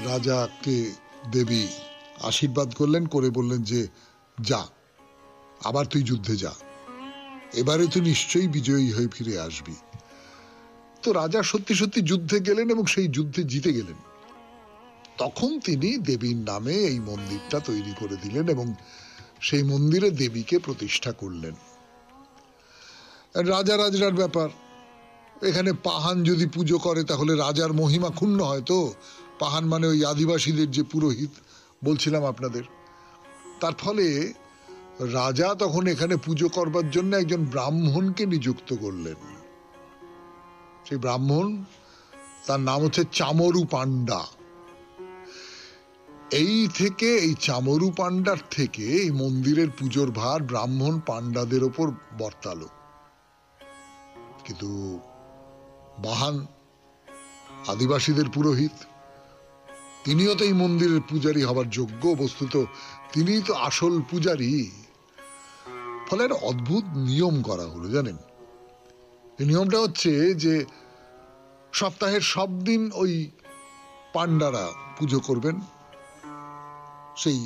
রাজাকে দেবী আশীর্বাদ করলেন, করে বললেন যে যা, আবার তুই যুদ্ধে যা, এবারে তুই নিশ্চয়ই বিজয়ী হয়ে ফিরে আসবি। তো রাজা সত্যি সত্যি যুদ্ধে গেলেন এবং সেই যুদ্ধে জিতে গেলেন। তখন তিনি দেবীর নামে এই মন্দিরটা তৈরি করে দিলেন এবং সেই মন্দিরে দেবীকে প্রতিষ্ঠা করলেন। রাজা রাজরার ব্যাপার, এখানে পাহান যদি পুজো করে তাহলে রাজার মহিমা ক্ষুণ্ণ হয়। তো পাহান মানে ওই আদিবাসীদের যে পুরোহিত বলছিলাম আপনাদের। তার ফলে রাজা তখন এখানে পুজো করবার জন্য একজন ব্রাহ্মণকে নিযুক্ত করলেন। সেই ব্রাহ্মণ, তার নাম হচ্ছে চামরু পান্ডা। এই থেকে, এই চামরু পান্ডার থেকে এই মন্দিরের পুজোর ভার ব্রাহ্মণ পান্ডাদের ওপর বর্তালো। কিন্তু বাহান আদিবাসীদের পুরোহিত, তিনিও তো এই মন্দিরের পূজারী হবার যোগ্য। বস্তুত তিনিই তো আসল পূজারী। ফলে একটা অদ্ভুত নিয়ম করা হলো, জানেন। এই নিয়মটা হচ্ছে যে সপ্তাহের সব দিন ওই পান্ডারা পুজো করবেন, সেই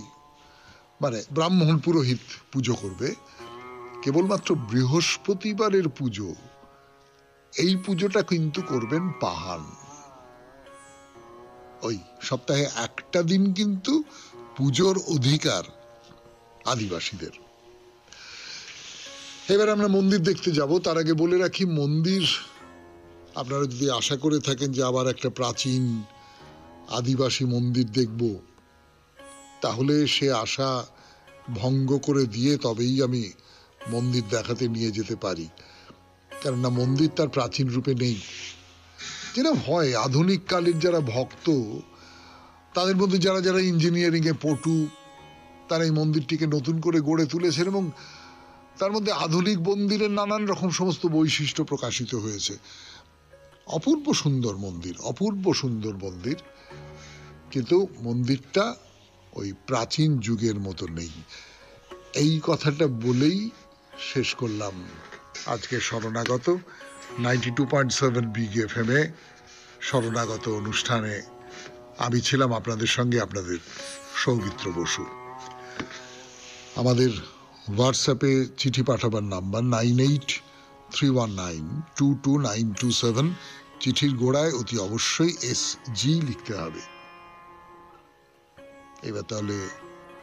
মানে ব্রাহ্মণ পুরোহিত পুজো করবে। কেবলমাত্র বৃহস্পতিবারের পুজো, এই পুজোটা কিন্তু করবেন পাহান। ওই সপ্তাহে একটা দিন কিন্তু পুজোর অধিকার আদিবাসীদের। এবার আমরা মন্দির দেখতে যাব। তার আগে বলে রাখি, মন্দির আপনারা যদি আশা করে থাকেন যে আবার একটা প্রাচীন আদিবাসী মন্দির দেখব, তাহলে সে আশা ভঙ্গ করে দিয়ে তবেই আমি মন্দির দেখাতে নিয়ে যেতে পারি। কেননা মন্দির তার প্রাচীন রূপে নেই। যেটা হয়, আধুনিক কালের যারা ভক্ত, তাদের মধ্যে যারা যারা ইঞ্জিনিয়ারিং এ পটু, তারা এই মন্দিরটিকে নতুন করে গড়ে তুলেছেন এবং তার মধ্যে আধুনিক মন্দিরের নানান রকম সমস্ত বৈশিষ্ট্য প্রকাশিত হয়েছে। অপূর্ব সুন্দর মন্দির, অপূর্ব সুন্দর মন্দির, কিন্তু মন্দিরটা ওই প্রাচীন যুগের মতো নেই। এই কথাটা বলেই শেষ করলাম আজকে শরণাগত 92.7 বিগ এফএম এ শরণাগত অনুষ্ঠানে। আমি ছিলাম আপনাদের সঙ্গে আপনাদের সৌমিত্র বসু। আমাদের হোয়াটসঅ্যাপে চিঠি পাঠাবার নাম্বার 9831922927। চিঠির গোড়ায় অতি অবশ্যই SG লিখতে হবে। এবার তাহলে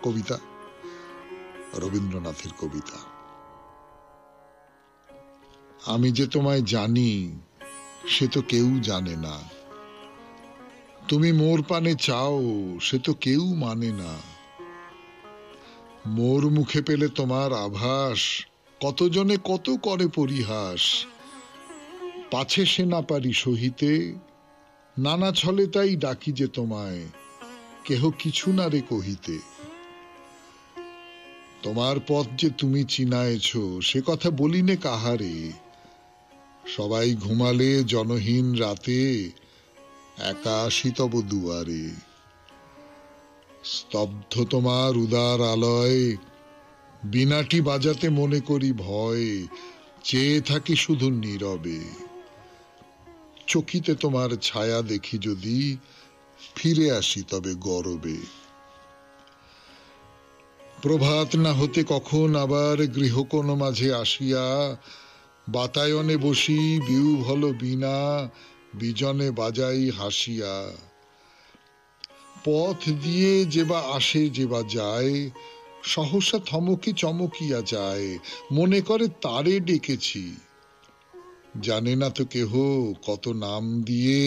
কবিতা, রবীন্দ্রনাথের কবিতা। আমি যে তোমায় জানি সে তো কেউ জানে না, তুমি মোর পানে চাও সে তো কেউ মানে না, মোর মুখে পেলে তোমার আভাস কতজনে কত করে পরিহাস, পাছে সে না পারি সহিতে নানা ছলে তাই ডাকি যে তোমায় কেহ কিছু না রে কহিতে, তোমার পথ যে তুমি চিনায়েছ সে কথা বলিনে কাহারে, সবাই ঘুমালে জনহীন রাতে একা আসি তব দুয়ারে, স্তব্ধ তোমার উদার আলয় বিনাটি বাজাতে মনে করি ভয়, চেয়ে থাকি শুধু নীরবে, চকিতে তোমার ছায়া দেখি যদি ফিরে আসি তবে গরবে, প্রভাত না হতে কখন আবার গৃহকোণ মাঝে আসিয়া, বাতায়নে বসি বিউভল বীণা বিজনে বাজাই হাসিয়া, পথ দিয়ে যে বা আসে যে বা যায় সহসা থমকি চমকিয়া যায়, মনে করে তারে ডেকেছি। জানে না তো কেহ কত নাম দিয়ে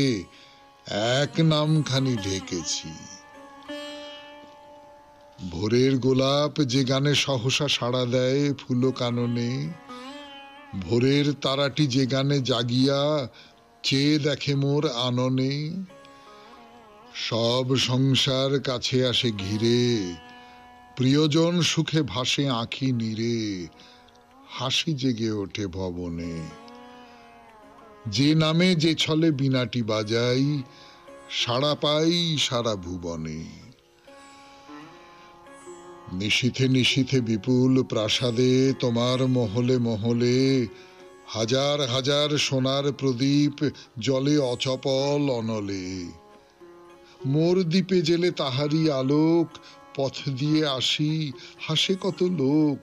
এক নামখানি ঢেকেছি। ভোরের গোলাপ যে গানে সহসা সাড়া দেয় ফুলো কাননে, ভোরের তারাটি যে গানে জাগিয়া চেয়ে দেখে মোর আননে, সব সংসার কাছে আসে ঘিরে, প্রিয়জন সুখে ভাসে আঁখি নীরে, হাসি জেগে ওঠে ভবনে। যে নামে যে ছলে বীণাটি বাজাই, সাড়া পাই সারা ভুবনে। নিশীথে নিশীথে বিপুল প্রাসাদে তোমার মহলে মহলে, হাজার হাজার সোনার প্রদীপ জলে অচপল অনলে। মোর দ্বীপে জেলে তাহারি আলোক, পথ দিয়ে আসি হাসে কত লোক,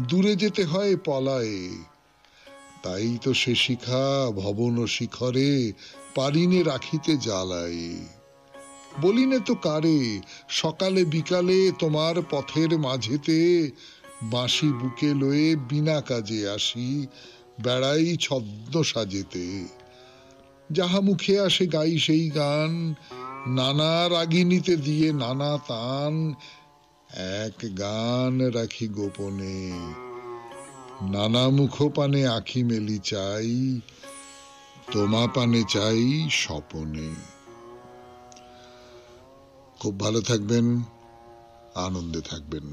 দূরে যেতে হয় পলায়ে। তাই তো সে শিখা ভবন শিখরে, পারিনে রাখিতে জ্বালায়। বলিনে তো কারে সকালে বিকালে তোমার পথের মাঝেতে, বাঁশি বুকে লয়ে বিনা কাজে আসি, বেড়াই ছদ্ম সাজেতে। যাহা মুখে আসে গাই সেই গান, নানা রাগিনীতে দিয়ে নানা তান, এক গান রাখি গোপনে, নানা মুখ পানে আঁখি মেলি চাই, তোমা পানে চাই স্বপনে। খুব ভালো থাকবেন, আনন্দে থাকবেন।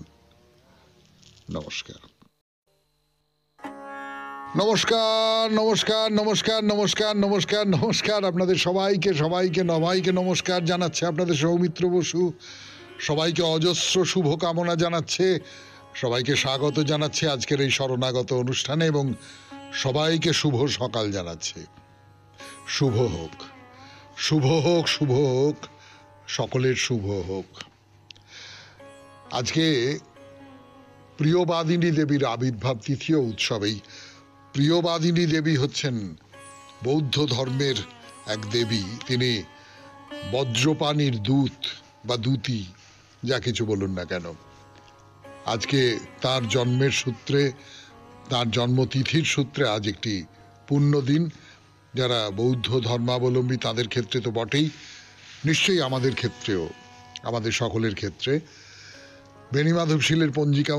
নমস্কার। নমস্কার নমস্কার নমস্কার নমস্কার নমস্কার নমস্কার আপনাদের সবাইকে সবাইকে সবাইকে নমস্কার জানাচ্ছে আপনাদের সৌমিত্র বসু। সবাইকে অজস্র শুভ কামনা জানাচ্ছে, সবাইকে স্বাগত জানাচ্ছে আজকের এই শরণাগত অনুষ্ঠানে, এবং সবাইকে শুভ সকাল জানাচ্ছে। শুভ হোক, শুভ হোক, শুভ হোক, সকলের শুভ হোক। আজকে প্রিয়বাদিনী দেবীর আবির্ভাব তিথি ও উৎসবেই। প্রিয়বাদিনী দেবী হচ্ছেন বৌদ্ধ ধর্মের এক দেবী। তিনি বজ্রপাণির দূত বা দূতী, যা কিছু বলুন না কেন। আজকে তার জন্মের সূত্রে, তার জন্মতিথির সূত্রে আজ একটি পুণ্য দিন। যারা বৌদ্ধ ধর্মাবলম্বী তাদের ক্ষেত্রে তো বটেই, নিশ্চয়ই আমাদের ক্ষেত্রেও, আমাদের সকলের ক্ষেত্রে। বেণীমাধব শীলের পঞ্জিকা